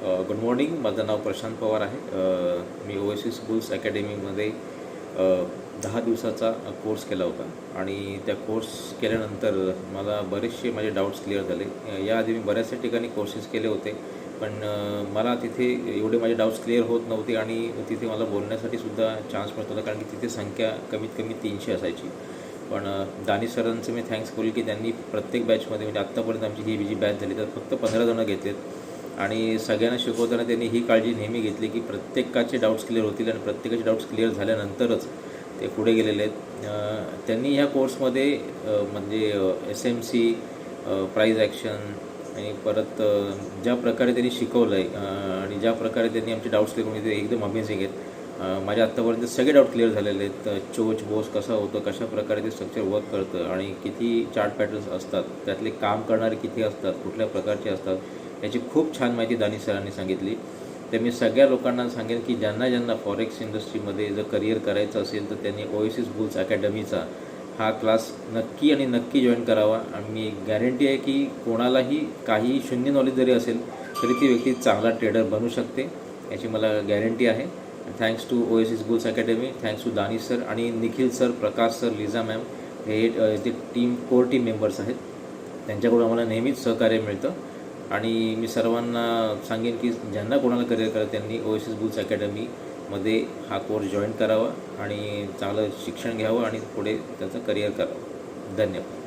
Good morning. माझं नाव प्रशांत पवार आहे. मी oasis bulls अकॅडमीमध्ये 10 दिवसाचा कोर्स केला होता आणि त्या कोर्स केल्यानंतर मला बरेचसे माझे डाऊट्स क्लिअर झाले. याआधी मी बऱ्याचशा ठिकाणी कोर्सेस केले होते, पण मला तिथे एवढे माझे डाऊट्स क्लिअर होत नव्हते आणि तिथे मला बोलण्यासाठी सुद्धा चान्स मिळत होता, कारण की तिथे संख्या कमीत कमी 300 असायची. पण दानिश सरांचे मी थँक्स बोलेल की त्यांनी प्रत्येक बॅचमध्ये, म्हणजे आत्तापर्यंत आमची ही जी बॅच झाली तर फक्त 15 जणं घेतलेत आणि सगळ्यांना शिकवताना त्यांनी ही काळजी नेहमी घेतली की प्रत्येकाचे डाऊट्स क्लिअर होतील आणि प्रत्येकाचे डाऊट्स क्लिअर झाल्यानंतरच ते पुढे गेलेले आहेत. त्यांनी ह्या कोर्समध्ये म्हणजे SMC, प्राईज ॲक्शन आणि परत ज्या प्रकारे त्यांनी शिकवलं आहे आणि ज्या प्रकारे त्यांनी आमचे डाऊट्स क्लिअर करून, ते एकदम अमेझिंग आहेत. माझ्या आत्तापर्यंत सगळे डाऊट क्लिअर झालेले आहेत. चोच बोस कसा होतं, कशा प्रकारे ते स्ट्रक्चर वर्क करतं आणि किती चार्ट पॅटर्न्स असतात, त्यातले काम करणारे किती असतात, कुठल्या प्रकारचे असतात, याची खूप छान माहिती दानिश सरांनी सांगितली. तर मी सगळ्या लोकांना सांगेन की ज्यांना फॉरेक्स इंडस्ट्रीमध्ये जर करिअर करायचं असेल तर त्यांनी ओएसिस बुल्स अकॅडमीचा हा क्लास नक्की आणि नक्की जॉईन करावा. आणि मी गॅरंटी आहे की कोणालाही काही शून्य नॉलेज जरी असेल तरी ती व्यक्ती चांगला ट्रेडर बनू शकते, याची मला गॅरंटी आहे. Thanks to Oasis Bulls Academy, thanks to Danish sir आणि Nikhil sir, Prakash sir, Liza ma'am, हे ते कोर टीम मेंबर्स आहेत. त्यांच्याकडून आम्हाला नेहमीच सहकार्य मिळतं आणि मी सर्वांना सांगेन की ज्यांना कोणाला करिअर करायचं त्यांनी ओएसिस बुल्स अकॅडमीमध्ये हा कोर्स जॉईन करावा आणि चांगलं शिक्षण घ्यावं आणि पुढे त्याचं करिअर करावं. धन्यवाद.